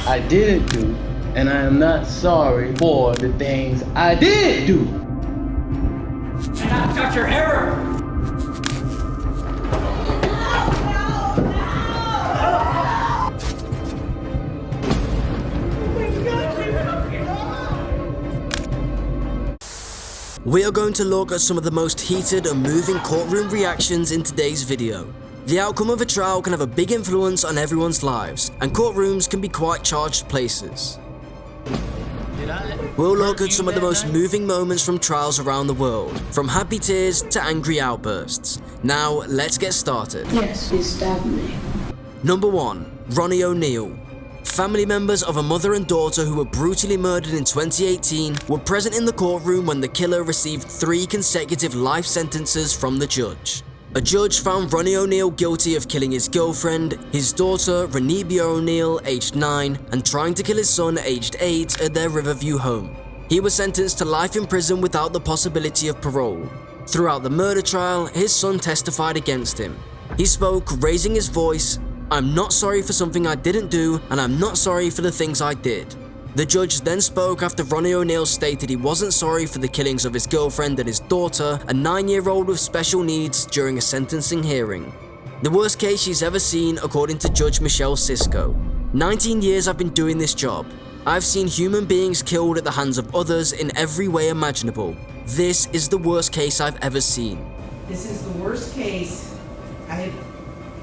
I didn't do, and I am not sorry for the things I did do. And accept your error. We are going to look at some of the most heated and moving courtroom reactions in today's video. The outcome of a trial can have a big influence on everyone's lives, and courtrooms can be quite charged places. We'll look at some of the most moving moments from trials around the world, from happy tears to angry outbursts. Now, let's get started. Yes, he stabbed me. Number 1. Ronnie O'Neal. Family members of a mother and daughter who were brutally murdered in 2018 were present in the courtroom when the killer received 3 consecutive life sentences from the judge. A judge found Ronnie O'Neal guilty of killing his girlfriend, his daughter Renebia O'Neal, aged 9, and trying to kill his son, aged 8, at their Riverview home. He was sentenced to life in prison without the possibility of parole. Throughout the murder trial, his son testified against him. He spoke, raising his voice, "I'm not sorry for something I didn't do, and I'm not sorry for the things I did." The judge then spoke after Ronnie O'Neal stated he wasn't sorry for the killings of his girlfriend and his daughter, a 9-year-old with special needs, during a sentencing hearing. The worst case she's ever seen, according to Judge Michelle Cisco. 19 years I've been doing this job. I've seen human beings killed at the hands of others in every way imaginable. This is the worst case I've ever seen. This is the worst case I've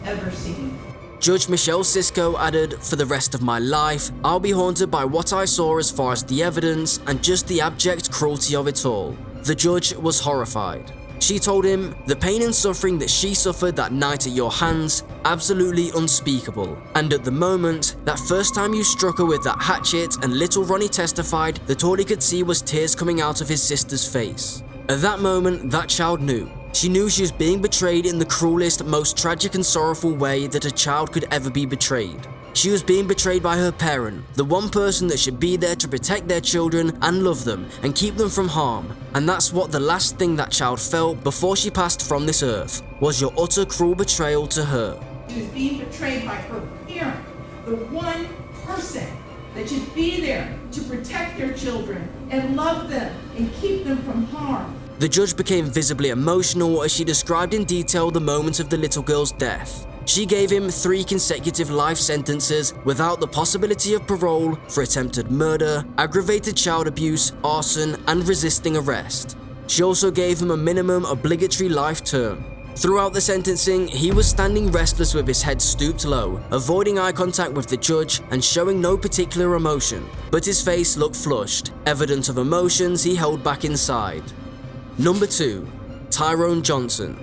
ever seen. Judge Michelle Cisco added, "For the rest of my life, I'll be haunted by what I saw as far as the evidence and just the abject cruelty of it all." The judge was horrified. She told him, "The pain and suffering that she suffered that night at your hands, absolutely unspeakable. And at the moment, that first time you struck her with that hatchet," and little Ronnie testified that all he could see was tears coming out of his sister's face. At that moment, that child knew. She knew she was being betrayed in the cruelest, most tragic and sorrowful way that a child could ever be betrayed. She was being betrayed by her parent, the one person that should be there to protect their children and love them and keep them from harm. And that's what the last thing that child felt before she passed from this earth, was your utter cruel betrayal to her. She was being betrayed by her parent, the one person that should be there to protect their children and love them and keep them from harm. The judge became visibly emotional as she described in detail the moment of the little girl's death. She gave him 3 consecutive life sentences without the possibility of parole for attempted murder, aggravated child abuse, arson, and resisting arrest. She also gave him a minimum obligatory life term. Throughout the sentencing, he was standing restless with his head stooped low, avoiding eye contact with the judge and showing no particular emotion, but his face looked flushed, evident of emotions he held back inside. Number 2. Tyrone Johnson.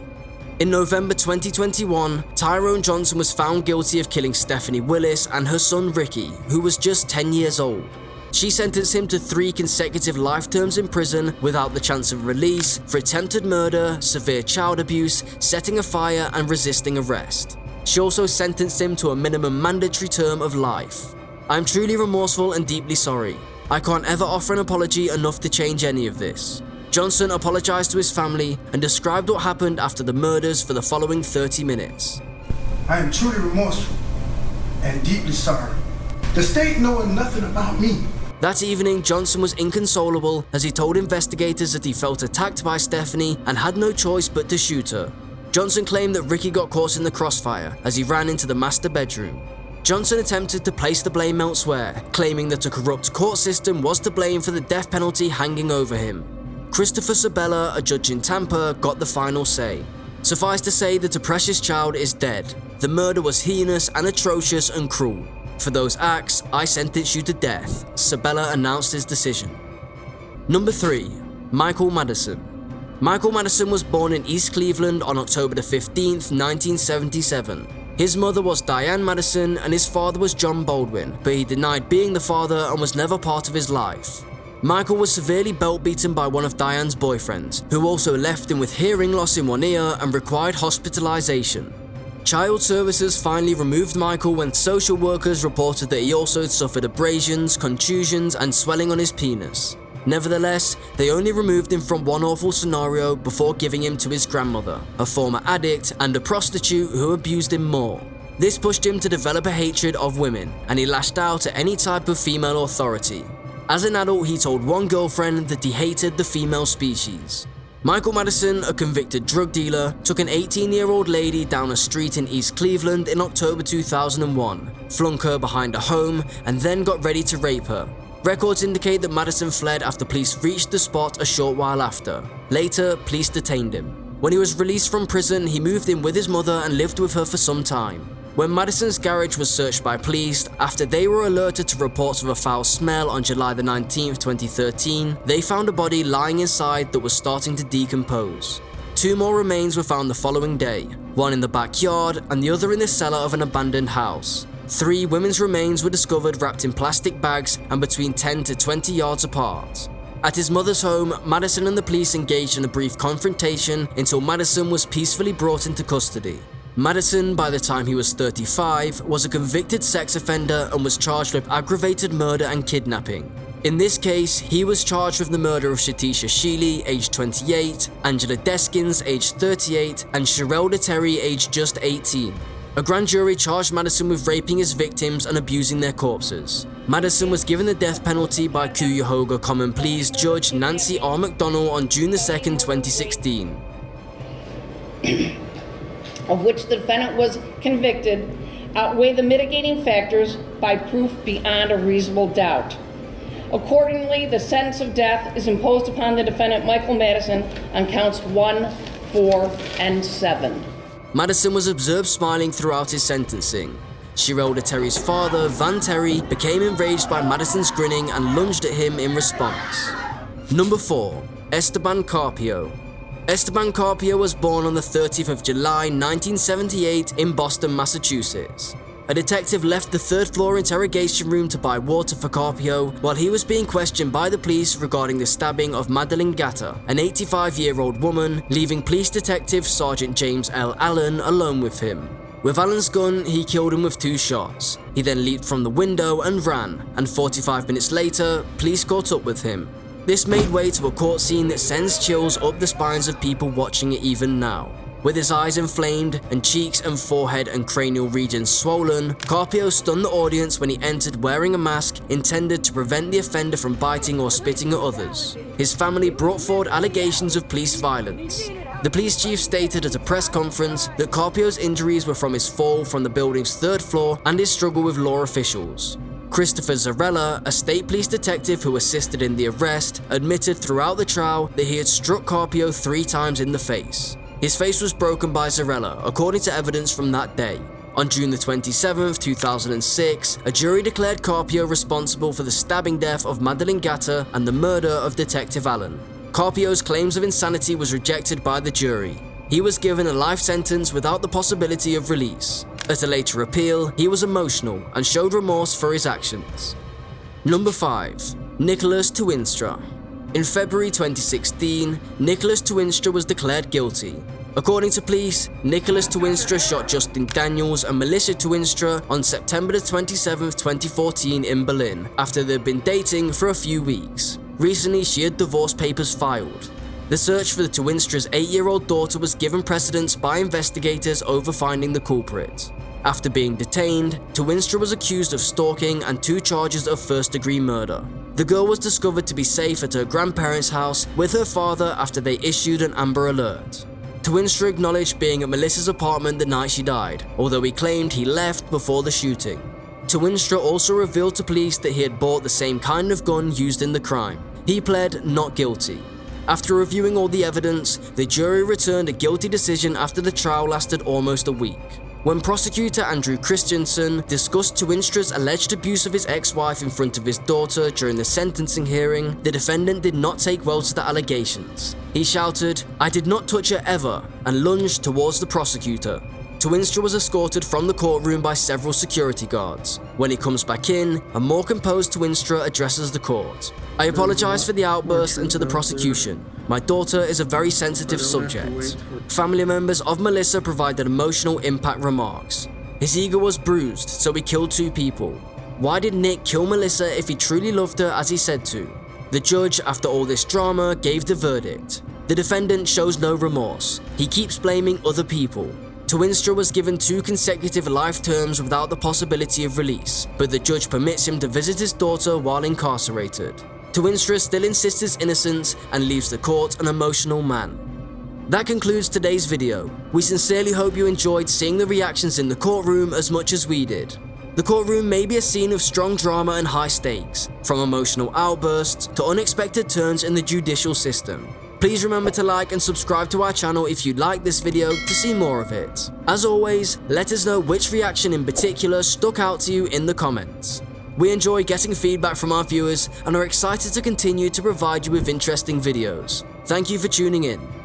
In November 2021, Tyrone Johnson was found guilty of killing Stephanie Willis and her son Ricky, who was just 10 years old. She sentenced him to 3 consecutive life terms in prison without the chance of release for attempted murder, severe child abuse, setting a fire, and resisting arrest. She also sentenced him to a minimum mandatory term of life. "I'm truly remorseful and deeply sorry. I can't ever offer an apology enough to change any of this." Johnson apologized to his family and described what happened after the murders for the following 30 minutes. "I am truly remorseful and deeply sorry. The state knowing nothing about me." That evening, Johnson was inconsolable as he told investigators that he felt attacked by Stephanie and had no choice but to shoot her. Johnson claimed that Ricky got caught in the crossfire as he ran into the master bedroom. Johnson attempted to place the blame elsewhere, claiming that a corrupt court system was to blame for the death penalty hanging over him. Christopher Sabella, a judge in Tampa, got the final say. "Suffice to say that a precious child is dead. The murder was heinous and atrocious and cruel. For those acts, I sentence you to death," Sabella announced his decision. Number 3. Michael Madison. Michael Madison was born in East Cleveland on October 15th, 1977. His mother was Diane Madison and his father was John Baldwin, but he denied being the father and was never part of his life. Michael was severely belt-beaten by one of Diane's boyfriends, who also left him with hearing loss in one ear and required hospitalization. Child Services finally removed Michael when social workers reported that he also had suffered abrasions, contusions, and swelling on his penis. Nevertheless, they only removed him from one awful scenario before giving him to his grandmother, a former addict and a prostitute who abused him more. This pushed him to develop a hatred of women, and he lashed out at any type of female authority. As an adult, he told one girlfriend that he hated the female species. Michael Madison, a convicted drug dealer, took an 18-year-old lady down a street in East Cleveland in October 2001, flung her behind a home, and then got ready to rape her. Records indicate that Madison fled after police reached the spot a short while after. Later, police detained him. When he was released from prison, he moved in with his mother and lived with her for some time. When Madison's garage was searched by police after they were alerted to reports of a foul smell on July 19, 2013, they found a body lying inside that was starting to decompose. 2 more remains were found the following day, one in the backyard and the other in the cellar of an abandoned house. 3 women's remains were discovered wrapped in plastic bags and between 10 to 20 yards apart. At his mother's home, Madison and the police engaged in a brief confrontation until Madison was peacefully brought into custody. Madison, by the time he was 35, was a convicted sex offender and was charged with aggravated murder and kidnapping. In this case, he was charged with the murder of Shatisha Sheely, aged 28, Angela Deskins, aged 38, and Sherelle Leteri, aged just 18. A grand jury charged Madison with raping his victims and abusing their corpses. Madison was given the death penalty by Cuyahoga Common Pleas Judge Nancy R. McDonnell on June 2, 2016. Of which the defendant was convicted, outweigh the mitigating factors by proof beyond a reasonable doubt. Accordingly, the sentence of death is imposed upon the defendant Michael Madison on counts 1, 4, and 7. Madison was observed smiling throughout his sentencing. Sherelle Leteri's father, Van Terry, became enraged by Madison's grinning and lunged at him in response. Number 4. Esteban Carpio. Esteban Carpio was born on the 30th of July 1978 in Boston, Massachusetts. A detective left the 3rd floor interrogation room to buy water for Carpio while he was being questioned by the police regarding the stabbing of Madeline Gatter, an 85-year-old woman, leaving police detective Sergeant James L. Allen alone with him. With Allen's gun, he killed him with 2 shots. He then leaped from the window and ran, and 45 minutes later, police caught up with him. This made way to a court scene that sends chills up the spines of people watching it even now. With his eyes inflamed and cheeks and forehead and cranial regions swollen, Carpio stunned the audience when he entered wearing a mask intended to prevent the offender from biting or spitting at others. His family brought forward allegations of police violence. The police chief stated at a press conference that Carpio's injuries were from his fall from the building's 3rd floor and his struggle with law officials. Christopher Zarella, a state police detective who assisted in the arrest, admitted throughout the trial that he had struck Carpio 3 times in the face. His face was broken by Zarella, according to evidence from that day. On June 27, 2006, a jury declared Carpio responsible for the stabbing death of Madeline Gatter and the murder of Detective Allen. Carpio's claims of insanity was rejected by the jury. He was given a life sentence without the possibility of release. At a later appeal, he was emotional and showed remorse for his actions. Number 5. Nicholas Tuinstra. In February 2016, Nicholas Tuinstra was declared guilty. According to police, Nicholas Tuinstra shot Justin Daniels and Melissa Tuinstra on September 27, 2014 in Berlin, after they'd been dating for a few weeks. Recently, she had divorce papers filed. The search for the Tuinstra's 8-year-old daughter was given precedence by investigators over finding the culprit. After being detained, Tuinstra was accused of stalking and 2 charges of first-degree murder. The girl was discovered to be safe at her grandparents' house with her father after they issued an Amber Alert. Tuinstra acknowledged being at Melissa's apartment the night she died, although he claimed he left before the shooting. Tuinstra also revealed to police that he had bought the same kind of gun used in the crime. He pled not guilty. After reviewing all the evidence, the jury returned a guilty decision after the trial lasted almost a week. When prosecutor Andrew Christensen discussed Tuinstra's alleged abuse of his ex-wife in front of his daughter during the sentencing hearing, the defendant did not take well to the allegations. He shouted, "I did not touch her ever," and lunged towards the prosecutor. Tuinstra was escorted from the courtroom by several security guards. When he comes back in, a more composed Tuinstra addresses the court. "I apologize for the outburst and to the prosecution. My daughter is a very sensitive subject." Family members of Melissa provided emotional impact remarks. "His ego was bruised, so he killed 2 people. Why did Nick kill Melissa if he truly loved her as he said to?" The judge, after all this drama, gave the verdict. The defendant shows no remorse. He keeps blaming other people. Tuinstra was given 2 consecutive life terms without the possibility of release, but the judge permits him to visit his daughter while incarcerated. Tuinstra still insists his innocence and leaves the court an emotional man. That concludes today's video. We sincerely hope you enjoyed seeing the reactions in the courtroom as much as we did. The courtroom may be a scene of strong drama and high stakes, from emotional outbursts to unexpected turns in the judicial system. Please remember to like and subscribe to our channel if you liked this video to see more of it. As always, let us know which reaction in particular stuck out to you in the comments. We enjoy getting feedback from our viewers and are excited to continue to provide you with interesting videos. Thank you for tuning in.